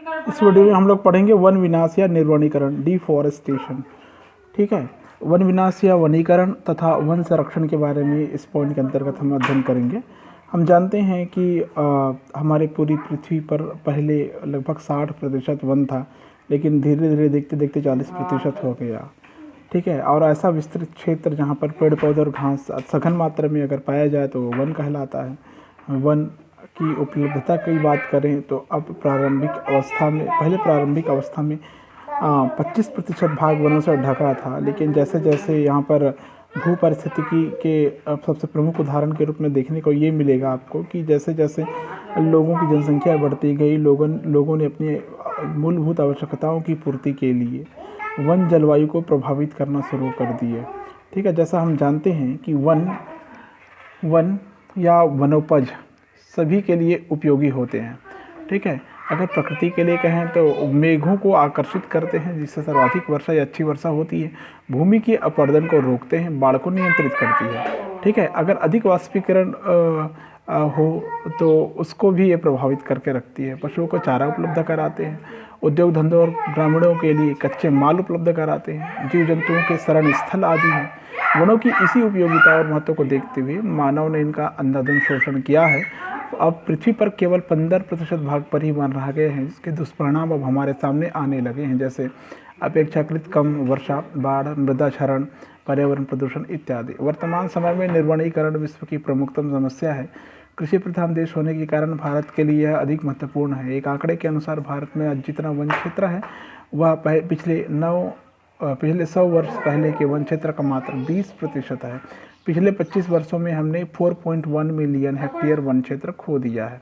इस वीडियो में हम लोग पढ़ेंगे वन विनाश या निर्वनीकरण, डिफॉरेस्टेशन। ठीक है, वन विनाश या वनीकरण तथा वन संरक्षण के बारे में इस पॉइंट के अंतर्गत हम अध्ययन करेंगे। हम जानते हैं कि हमारी पूरी पृथ्वी पर पहले लगभग 60% वन था, लेकिन धीरे धीरे देखते देखते 40% हो गया। ठीक है, और ऐसा विस्तृत क्षेत्र जहाँ पर पेड़ पौधे और घास सघन मात्रा में अगर पाया जाए तो वन कहलाता है। वन की उपलब्धता की बात करें तो अब प्रारंभिक अवस्था में, पहले प्रारंभिक अवस्था में 25% भाग वनों से ढका था, लेकिन जैसे जैसे यहाँ पर भू परिस्थितिकी के सबसे प्रमुख उदाहरण के रूप में देखने को ये मिलेगा आपको कि जैसे जैसे लोगों की जनसंख्या बढ़ती गई, लोगों ने अपनी मूलभूत आवश्यकताओं की पूर्ति के लिए वन जलवायु को प्रभावित करना शुरू कर दिए। ठीक है, जैसा हम जानते हैं कि वन या वनोपज सभी के लिए उपयोगी होते हैं। ठीक है, अगर प्रकृति के लिए कहें तो मेघों को आकर्षित करते हैं जिससे सर्वाधिक वर्षा या अच्छी वर्षा होती है, भूमि की अपरदन को रोकते हैं, बाढ़ को नियंत्रित करती है। ठीक है, अगर अधिक वाष्पीकरण हो तो उसको भी ये प्रभावित करके रखती है। पशुओं को चारा उपलब्ध कराते हैं, उद्योग धंधों और ग्रामीणों के लिए कच्चे माल उपलब्ध कराते हैं, जीव जंतुओं के शरण स्थल आदि हैं। वनों की इसी उपयोगिता और महत्व को देखते हुए मानव ने इनका अंधाधुंध शोषण किया है। अब पृथ्वी पर केवल 15% भाग पर ही वन रह गए हैं, जिसके दुष्परिणाम अब हमारे सामने आने लगे हैं, जैसे अपेक्षाकृत कम वर्षा, बाढ़, मृदा क्षरण, पर्यावरण प्रदूषण इत्यादि। वर्तमान समय में निर्वनीकरण विश्व की प्रमुखतम समस्या है। कृषि प्रधान देश होने के कारण भारत के लिए यह अधिक महत्वपूर्ण है। एक आंकड़े के अनुसार भारत में आज जितना वन क्षेत्र है वह पिछले 100 वर्ष पहले के वन क्षेत्र का मात्र 20% है। पिछले 25 वर्षों में हमने 4.1 मिलियन हेक्टेयर वन क्षेत्र खो दिया है।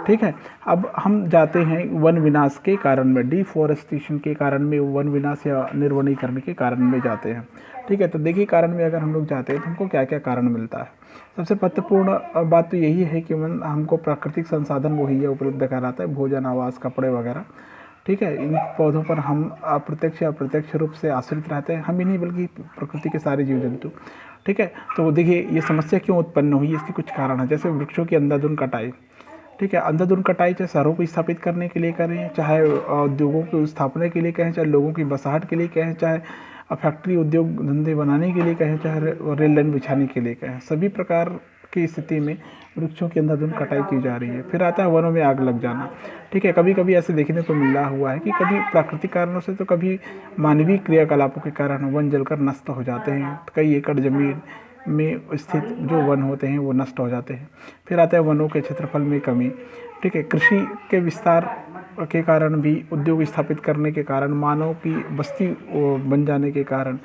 ठीक है, अब हम जाते हैं वन विनाश के कारण में, डिफॉरेस्टेशन के कारण में, वन विनाश या निर्वनीकरण के कारण में जाते हैं। ठीक है, तो देखिए कारण में अगर हम लोग जाते हैं तो हमको क्या क्या कारण मिलता है। सबसे महत्वपूर्ण बात तो यही है कि वन हमको प्राकृतिक संसाधन मुहैया उपलब्ध कराता है, भोजन, आवास, कपड़े वगैरह। ठीक है, इन पौधों पर हम अप्रत्यक्ष या अप्रत्यक्ष रूप से आश्रित रहते हैं, हम ही नहीं बल्कि प्रकृति के सारे जीव जंतु। ठीक है, तो देखिए ये समस्या क्यों उत्पन्न हुई, इसके कुछ कारण हैं, जैसे वृक्षों की अंधाधुंध कटाई। ठीक है, अंधाधुंध कटाई चाहे शहरों को स्थापित करने के लिए करें, चाहे उद्योगों की स्थापना के लिए कहें, चाहे लोगों की बसाहट के लिए कहें, चाहे फैक्ट्री उद्योग धंधे बनाने के लिए कहें, चाहे रेल लाइन बिछाने के लिए कहें, सभी प्रकार की स्थिति में वृक्षों की अंधाधुंध कटाई की जा रही है। फिर आता है वनों में आग लग जाना। ठीक है, कभी कभी ऐसे देखने को मिल रहा हुआ है कि कभी प्राकृतिक कारणों से तो कभी मानवीय क्रियाकलापों के कारण वन जलकर नष्ट हो जाते हैं। कई एकड़ जमीन में स्थित जो वन होते हैं वो नष्ट हो जाते हैं। फिर आता है वनों के क्षेत्रफल में कमी। ठीक है, कृषि के विस्तार के कारण भी, उद्योग स्थापित करने के कारण, मानव की बस्ती बन जाने के कारण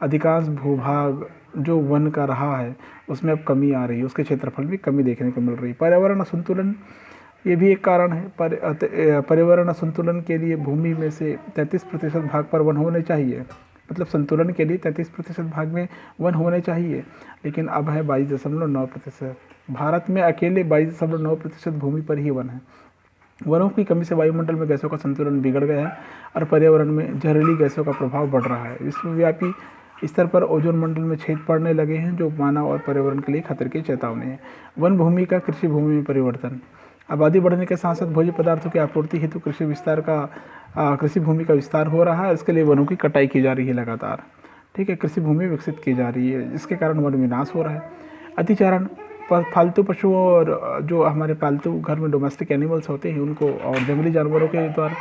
अधिकांश भूभाग जो वन का रहा है उसमें अब कमी आ रही है, उसके क्षेत्रफल में कमी देखने को मिल रही है। पर्यावरण असंतुलन ये भी एक कारण है। पर्यावरण असंतुलन के लिए भूमि में से 33% भाग पर वन होने चाहिए, मतलब संतुलन के लिए 33% भाग में वन होने चाहिए, लेकिन अब है 22.9%। भारत में अकेले 22.9% भूमि पर ही वन है। वनों की कमी से वायुमंडल में गैसों का संतुलन बिगड़ गया है और पर्यावरण में जहरीली गैसों का प्रभाव बढ़ रहा है। विश्वव्यापी स्तर पर ओजोन मंडल में छेद पड़ने लगे हैं, जो मानव और पर्यावरण के लिए खतरे की चेतावनी है। वन भूमि का कृषि भूमि में परिवर्तन। आबादी बढ़ने के साथ साथ भोज्य पदार्थों की आपूर्ति हेतु कृषि भूमि का विस्तार हो रहा है। इसके लिए वनों की कटाई की जा रही है लगातार। ठीक है, कृषि भूमि विकसित की जा रही है, जिसके कारण वन विनाश हो रहा है। अतिचारण, फालतू पशुओं और जो हमारे पालतू घर में डोमेस्टिक एनिमल्स होते हैं उनको और जंगली जानवरों के द्वारा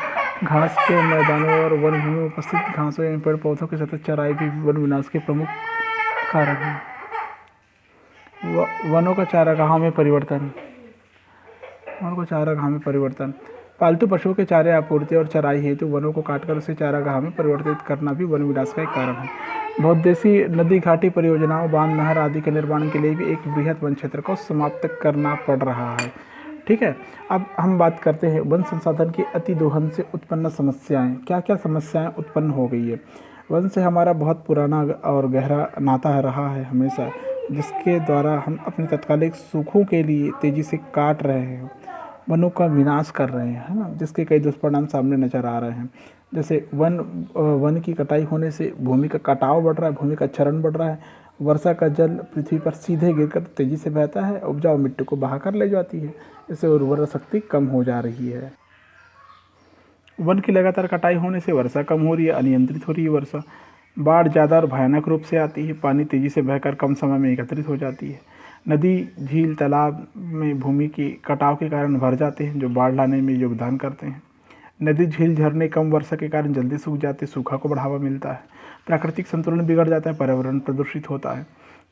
घास के मैदानों और वन भूमि में उपस्थित घासों एवं पेड़ पौधों के सतत चराई भी वन विनाश के प्रमुख कारण हैं। वनों का चारागाहों में परिवर्तन। पालतू पशुओं के चारे आपूर्ति और चराई हेतु वनों को काटकर उसे चारागाह में परिवर्तित करना भी वन विनाश का एक कारण है। बहुउद्देशीय नदी घाटी परियोजनाओं, बांध, नहर आदि के निर्माण के लिए भी एक बृहद वन क्षेत्र को समाप्त करना पड़ रहा है। ठीक है, अब हम बात करते हैं वन संसाधन के अति दोहन से उत्पन्न समस्याएं। क्या क्या समस्याएं उत्पन्न हो गई है। वन से हमारा बहुत पुराना और गहरा नाता रहा है हमेशा, जिसके द्वारा हम अपने तत्कालिक सुखों के लिए तेज़ी से काट रहे हैं, वनों का विनाश कर रहे हैं, है ना, जिसके कई दुष्परिणाम सामने नजर आ रहे हैं। जैसे वन की कटाई होने से भूमि का कटाव बढ़ रहा है, भूमि का क्षरण बढ़ रहा है, वर्षा का जल पृथ्वी पर सीधे गिरकर तेजी से बहता है, उपजाऊ मिट्टी को बहा कर ले जाती है, इससे उर्वरा शक्ति कम हो जा रही है। वन की लगातार कटाई होने से वर्षा कम हो रही है, अनियंत्रित हो रही है वर्षा। बाढ़ ज़्यादा और भयानक रूप से आती है, पानी तेज़ी से बहकर कम समय में एकत्रित हो जाती है। नदी, झील, तालाब में भूमि की कटाव के कारण भर जाते हैं, जो बाढ़ लाने में योगदान करते हैं। नदी, झील, झरने कम वर्षा के कारण जल्दी सूख जाते हैं, सूखा को बढ़ावा मिलता है। प्राकृतिक संतुलन बिगड़ जाता है, पर्यावरण प्रदूषित होता है।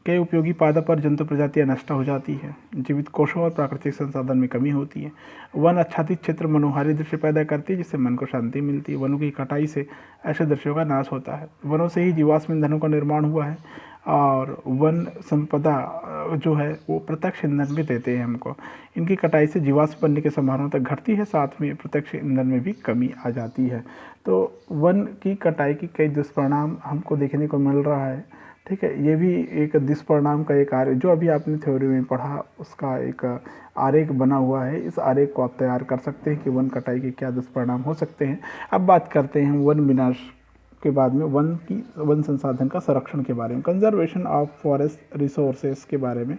कई उपयोगी पादप और जंतु प्रजातियां नष्ट हो जाती हैं, जीवित कोषों और प्राकृतिक संसाधन में कमी होती है। वन आच्छादित क्षेत्र मनोहारी दृश्य पैदा करती है, जिससे मन को शांति मिलती है। वनों की कटाई से ऐसे दृश्यों का नाश होता है। वनों से ही जीवाश्म ईंधनों का निर्माण हुआ है, और वन संपदा जो है वो प्रत्यक्ष ईंधन भी देते हैं हमको। इनकी कटाई से जीवाश्म बनने की संभावना तक घटती है, साथ में प्रत्यक्ष ईंधन में भी कमी आ जाती है। तो वन की कटाई की कई दुष्परिणाम हमको देखने को मिल रहा है। ठीक है, ये भी एक दुष्परिणाम का एक आरेख, जो अभी आपने थ्योरी में पढ़ा उसका एक आरेख बना हुआ है। इस आरेख को आप तैयार कर सकते हैं कि वन कटाई के क्या दुष्परिणाम हो सकते हैं। अब बात करते हैं वन विनाश के बाद में वन संसाधन का संरक्षण के बारे में, कंजर्वेशन ऑफ फॉरेस्ट रिसोर्सेस के बारे में।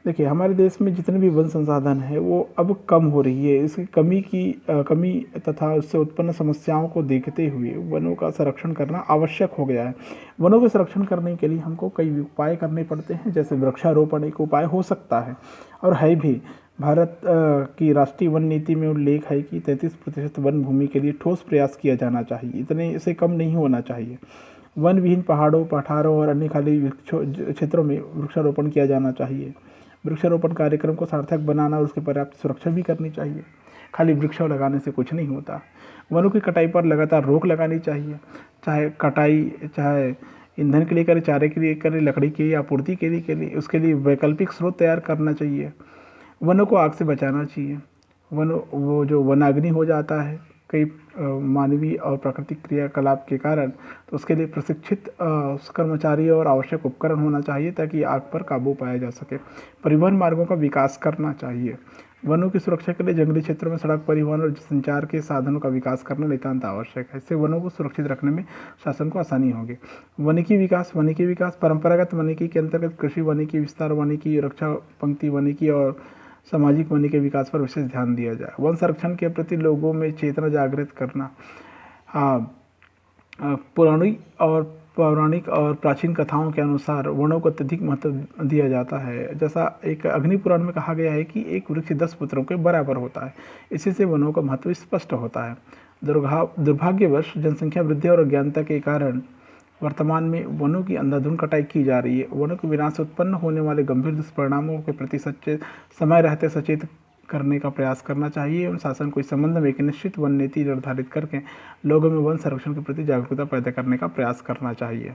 देखिए, हमारे देश में जितने भी वन संसाधन है वो अब कम हो रही है। इसकी कमी तथा उससे उत्पन्न समस्याओं को देखते हुए वनों का संरक्षण करना आवश्यक हो गया है। वनों के संरक्षण करने के लिए हमको कई उपाय करने पड़ते हैं, जैसे वृक्षारोपण एक उपाय हो सकता है और है भी। भारत की राष्ट्रीय वन नीति में उल्लेख है कि 33% वन भूमि के लिए ठोस प्रयास किया जाना चाहिए, इतने से कम नहीं होना चाहिए। वन विहीन पहाड़ों, पठारों और अन्य खाली क्षेत्रों में वृक्षारोपण किया जाना चाहिए। वृक्षारोपण कार्यक्रम को सार्थक बनाना और उसकी पर्याप्त सुरक्षा भी करनी चाहिए। खाली वृक्ष लगाने से कुछ नहीं होता। वनों की कटाई पर लगातार रोक लगानी चाहिए, चाहे कटाई, चाहे ईंधन के लिए करें, चारे के लिए करें, लकड़ी की आपूर्ति के लिए उसके लिए वैकल्पिक स्रोत तैयार करना चाहिए। वनों को आग से बचाना चाहिए। वो जो वनाग्नि हो जाता है कई मानवीय और प्राकृतिक क्रियाकलाप के कारण, तो उसके लिए प्रशिक्षित कर्मचारी और आवश्यक उपकरण होना चाहिए ताकि आग पर काबू पाया जा सके। परिवहन मार्गों का विकास करना चाहिए। वनों की सुरक्षा के लिए जंगली क्षेत्रों में सड़क परिवहन और संचार के साधनों का विकास करना नितांत आवश्यक है। इससे वनों को सुरक्षित रखने में शासन को आसानी होगी। वनिकी विकास परंपरागत वनिकी के अंतर्गत कृषि वनिकी, विस्तार वनिकी, रक्षा पंक्ति वनिकी और सामाजिक वनिकी के विकास पर विशेष ध्यान दिया जाए। वन संरक्षण के प्रति लोगों में चेतना जागृत करना। पौराणिक और प्राचीन कथाओं के अनुसार वनों को अत्यधिक महत्व दिया जाता है। जैसा एक अग्नि पुराण में कहा गया है कि एक वृक्ष 10 पुत्रों के बराबर होता है। इसी से वनों का महत्व स्पष्ट होता है। दुर्भाग्यवश जनसंख्या वृद्धि और अज्ञानता के कारण वर्तमान में वनों की अंधाधुंध कटाई की जा रही है। वनों के विनाश से उत्पन्न होने वाले गंभीर दुष्परिणामों के प्रति समय रहते सचेत करने का प्रयास करना चाहिए एवं शासन को इस संबंध में एक निश्चित वन नीति निर्धारित करके लोगों में वन संरक्षण के प्रति जागरूकता पैदा करने का प्रयास करना चाहिए।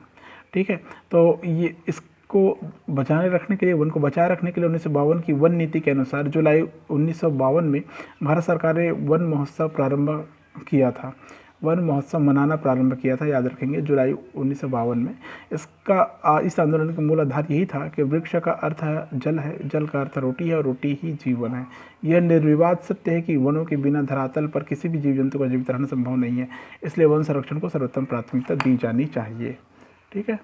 ठीक है, तो ये इसको बचाए रखने के लिए, वन को बचाए रखने के लिए 1952 की वन नीति के अनुसार जुलाई 1952 में भारत सरकार ने वन महोत्सव प्रारंभ किया था। वन महोत्सव मनाना प्रारंभ किया था, याद रखेंगे, जुलाई 1952 में। इस आंदोलन का मूल आधार यही था कि वृक्ष का अर्थ जल है, जल का अर्थ रोटी है और रोटी ही जीवन है। यह निर्विवाद सत्य है कि वनों के बिना धरातल पर किसी भी जीव जंतु का जीवित रहना संभव नहीं है। इसलिए वन संरक्षण को सर्वोत्तम प्राथमिकता दी जानी चाहिए। ठीक है।